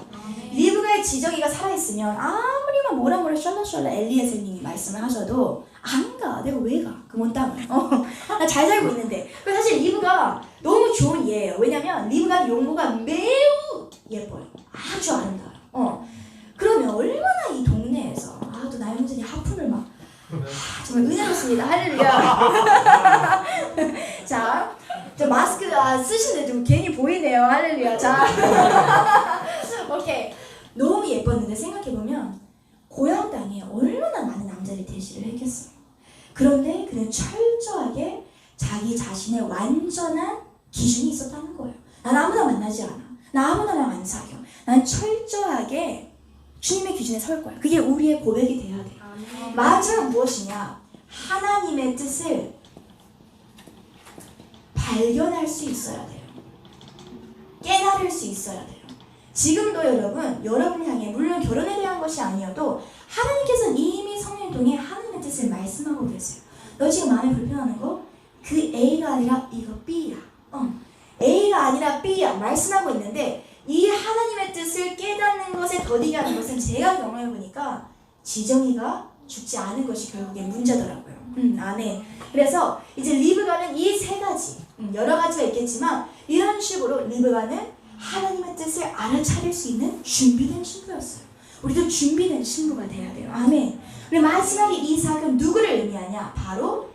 A: 리브가의 지정의가 살아있으면 아무리만 뭐라 셜라셜라 엘리에셀님이 말씀을 하셔도 안 가. 내가 왜 가? 그 먼 땅을. 나 잘 살고 있는데. 사실 리브가 너무 좋은 예예요. 왜냐면 리브가의 용모가 매우 예뻐요. 아주 아름다워요. 그러면 얼마나 이 동네에서 또 나의 문제니 하품을 막 정말 은혜롭습니다. 할렐루야. 자, 저 마스크 쓰시는데 좀 괜히 보이네요. 할렐루야. 자, 오케이. 너무 예뻤는데 생각해보면 고향 땅에 얼마나 많은 남자들이 대시를 했겠어요. 그런데 그는 철저하게 자기 자신의 완전한 기준이 있었다는 거예요. 난 아무나 만나지 않아. 나 아무나랑 안 사겨. 난 철저하게 주님의 기준에 설 거야. 그게 우리의 고백이 돼야 돼요. 마지막 무엇이냐? 하나님의 뜻을 발견할 수 있어야 돼요. 깨달을 수 있어야 돼요. 지금도 여러분 향해, 물론 결혼에 대한 것이 아니어도 하나님께서는 이미 성령을 통해 하나님의 뜻을 말씀하고 계세요. 너 지금 마음이 불편하는 거? 그 A가 아니라 이거 B야. A가 아니라 B야. 말씀하고 있는데 이 하나님의 뜻을 깨닫는 것에 더디게 하는 것은 제가 경험해보니까 지정이가 죽지 않은 것이 결국에 문제더라고요. 아멘. 그래서 이제 리브가는 이 세 가지, 여러 가지가 있겠지만 이런 식으로 리브가는 하나님의 뜻을 알아차릴 수 있는 준비된 신부였어요. 우리도 준비된 신부가 돼야 돼요. 아멘. 그리고 마지막에 이삭은 누구를 의미하냐? 바로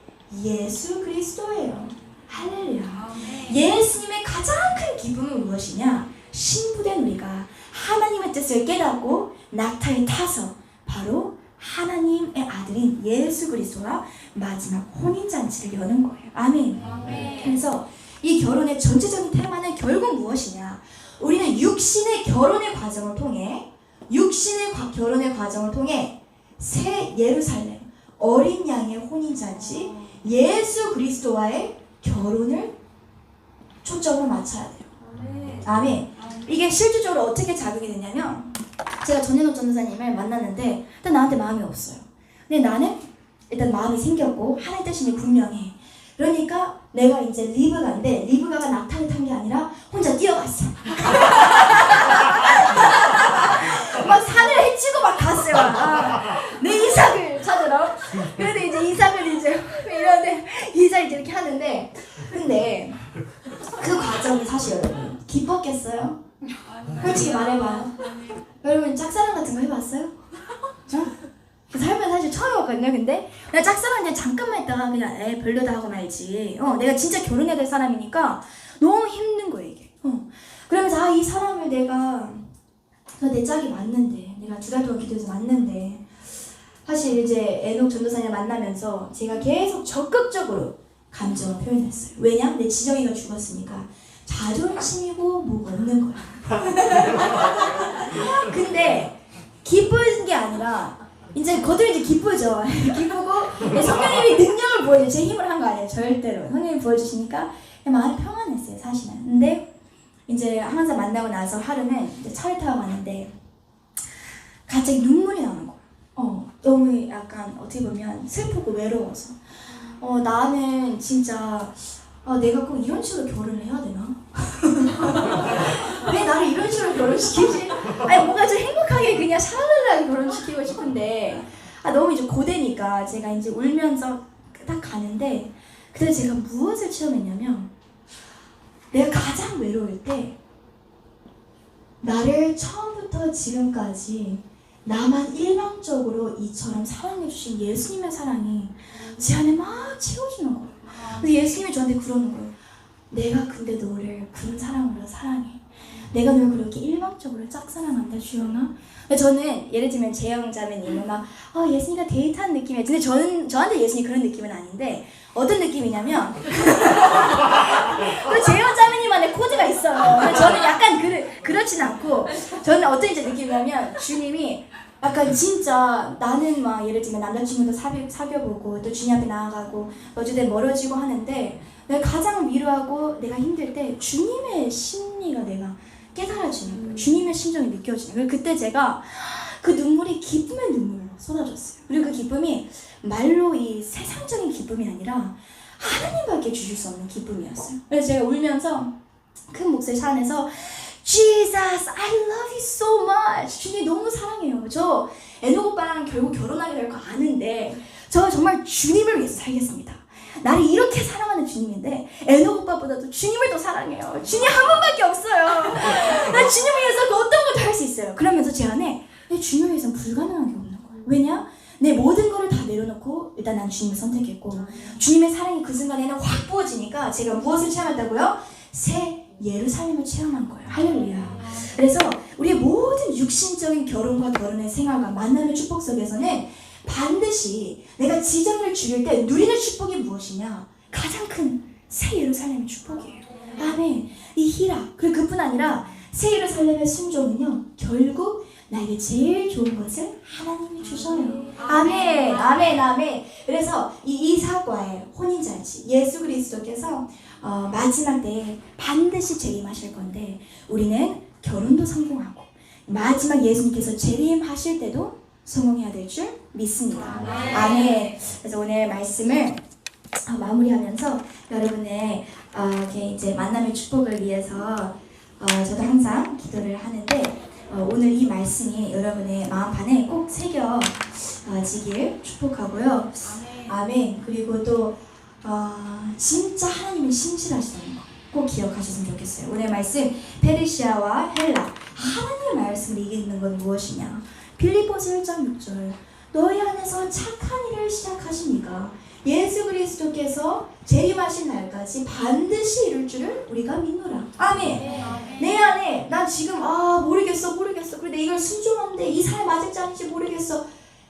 A: 예수 그리스도예요. 할렐루야. 예수님의 가장 큰 기쁨은 무엇이냐? 신부된 우리가 하나님의 뜻을 깨닫고 낙타에 타서 바로 하나님의 아들인 예수 그리스도와 마지막 혼인잔치를 여는 거예요. 아멘. 그래서 이 결혼의 전체적인 테마는 결국 무엇이냐? 우리는 육신의 결혼의 과정을 통해 새 예루살렘, 어린 양의 혼인잔치, 예수 그리스도와의 결혼을 초점을 맞춰야 돼요. 아멘. 이게 실질적으로 어떻게 작용이 되냐면, 제가 전현옥 전도사님을 만났는데 일단 나한테 마음이 없어요. 근데 나는 일단 마음이 생겼고 하나의 뜻이 분명해. 그러니까 내가 이제 리브가인데 리브가가 낙타를 탄 게 아니라 혼자 뛰어갔어. 막 산을 헤치고 막 갔어요. 내 이삭을 찾으러. 그런데 이제 이삭을 이제 이런데 이삭이 이렇게 하는데, 근데 그 과정이 사실 여러분 기뻤겠어요? 솔직히 말해봐요. 여러분 짝사랑 같은 거 해봤어요? 삶은 사실 처음 해봤거든요. 근데 내가 짝사랑 그냥 잠깐만 했다가 그냥 별로다 하고 말지. 내가 진짜 결혼해야 될 사람이니까 너무 힘든 거예요 이게. 그러면서 이 사람을 내가 내 짝이 맞는데, 내가 2달 동안 기도해서 맞는데, 사실 이제 에녹 전도사님 만나면서 제가 계속 적극적으로 감정을 표현했어요. 왜냐? 내 지정이가 죽었으니까 자존심이고 뭐가 없는 거야. 근데 기쁜 게 아니라 이제 거들이 기쁘죠. 기쁘고 성령님이 능력을 보여줘요. 제 힘을 한 거 아니에요. 절대로. 성령님이 보여주시니까 마음이 평안했어요. 사실은. 근데 이제 항상 만나고 나서 하루는 이제 차를 타고 갔는데 갑자기 눈물이 나는 거예요. 너무 약간 어떻게 보면 슬프고 외로워서 나는 진짜 내가 꼭 이런 식으로 결혼을 해야 되나? 왜 나를 이런 식으로 결혼시키지? 아니 뭔가 좀 행복하게 그냥 샤랄라하게 결혼시키고 싶은데 너무 이제 고되니까 제가 이제 울면서 딱 가는데 그때 제가 무엇을 체험했냐면 내가 가장 외로울 때 나를 처음부터 지금까지 나만 일방적으로 이처럼 사랑해주신 예수님의 사랑이 제 안에 막 채워지는 거예요. 근데 예수님이 저한테 그러는 거예요. 내가 근데 너를 그런 사랑으로 사랑해. 내가 널 그렇게 일방적으로 짝사랑한다 주영아. 저는 예를 들면 재영 자매님은 막 예수님과 데이트하는 느낌이야. 근데 저한테 예수님이 그런 느낌은 아닌데 어떤 느낌이냐면 그 재영 자매님만의 코드가 있어요. 근데 저는 약간 그렇진 않고 저는 어떤 이제 느낌이냐면 주님이 약간 진짜 나는 막 예를 들면 남자친구도 사귀어보고 또 주님 앞에 나아가고 어쨌든 멀어지고 하는데 내가 가장 위로하고 내가 힘들 때 주님의 심리가 내가 깨달아지는 거예요. 주님의 심정이 느껴지는 거예요. 그때 제가 그 눈물이 기쁨의 눈물로 쏟아졌어요. 그리고 그 기쁨이 말로 이 세상적인 기쁨이 아니라 하나님밖에 주실 수 없는 기쁨이었어요. 그래서 제가 울면서 큰 목소리 차 안에서 Jesus, I love you so much. 주님 너무 사랑해요. 저 에녹 오빠랑 결국 결혼하게 될 거 아는데 저 정말 주님을 위해서 살겠습니다. 나를 이렇게 사랑하는 주님인데 에녹 오빠보다도 주님을 더 사랑해요. 주님 한 분밖에 없어요. 나 주님을 위해서 그 어떤 것도 할 수 있어요. 그러면서 제 안에 내 주님을 위해서는 불가능한 게 없는 거예요. 왜냐? 내 모든 거를 다 내려놓고 일단 난 주님을 선택했고 주님의 사랑이 그 순간에는 확 부어지니까 제가 무엇을 체험했다고요? 새 예루살렘을 체험한 거예요. 할렐루야. 그래서 우리의 모든 육신적인 결혼과 결혼의 생활과 만남의 축복 속에서는 반드시 내가 지정을 죽일 때 누리는 축복이 무엇이냐? 가장 큰 새 예루살렘의 축복이에요. 아멘. 이 희락 그리고 그뿐 아니라 새 예루살렘의 순종은요 결국 나에게 제일 좋은 것을 하나님이 주셔요. 아멘. 아멘. 아멘. 그래서 이 이삭과의 혼인잔치 예수 그리스도께서 마지막 때에 반드시 재림하실 건데 우리는 결혼도 성공하고 마지막 예수님께서 재림하실 때도 성공해야 될 줄 믿습니다. 아멘. 그래서 오늘 말씀을 마무리하면서 여러분의 이렇게 이제 만남의 축복을 위해서 저도 항상 기도를 하는데 오늘 이 말씀이 여러분의 마음판에 꼭 새겨지길 축복하고요. 아멘. 그리고 또 진짜 하나님이 신실하시다는 거 꼭 기억하셨으면 좋겠어요. 오늘 말씀 페르시아와 헬라 하나님의 말씀을 이기는 건 무엇이냐? 빌립보서 1장 6절 너희 안에서 착한 일을 시작하시니까 예수 그리스도께서 재림하신 날까지 반드시 이룰 줄을 우리가 믿노라. 아멘. 내 안에 난 지금 모르겠어 그런데 이걸 순종하는데 이 사람 맞을지 아닌지 모르겠어.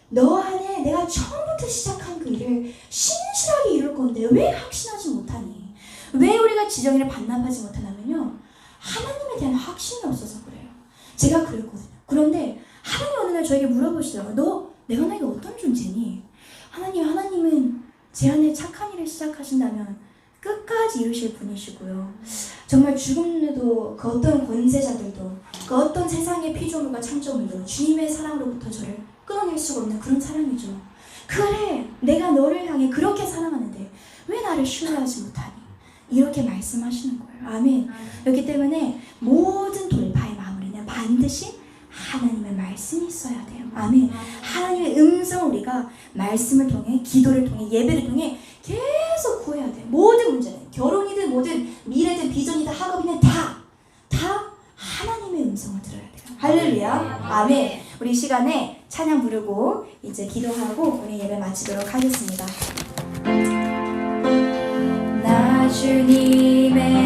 A: 너 안에 내가 처음부터 시작한 그 일을 신실하게 이룰 건데 왜 확신하지 못하니? 왜 우리가 지정일을 반납하지 못하냐면요 하나님에 대한 확신이 없어서 그래요. 제가 그랬거든요. 그런데 하나님 어느 날 저에게 물어보시더라고요. 내가 나에게 어떤 존재니? 하나님은 제 안에 착한 일을 시작하신다면 끝까지 이루실 분이시고요. 정말 죽음에도 그 어떤 권세자들도 그 어떤 세상의 피조물과 창조물도 주님의 사랑으로부터 저를 끊어낼 수가 없는 그런 사랑이죠. 그래 내가 너를 향해 그렇게 사랑하는데 왜 나를 신뢰하지 못하니? 이렇게 말씀하시는 거예요. 아멘. 그렇기 때문에 모든 돌파의 마무리는 반드시 하나님의 말씀이 있어야 돼요. 아멘. 하나님의 음성을 우리가 말씀을 통해 기도를 통해 예배를 통해 계속 구해야 돼요. 모든 문제는 결혼이든 뭐든 미래든 비전이든 학업이든 다 하나님의 음성을 들어야 돼요. 할렐루야. 아멘. 우리 이 시간에 찬양 부르고 이제 기도하고 오늘 예배 마치도록 하겠습니다. 나 주님의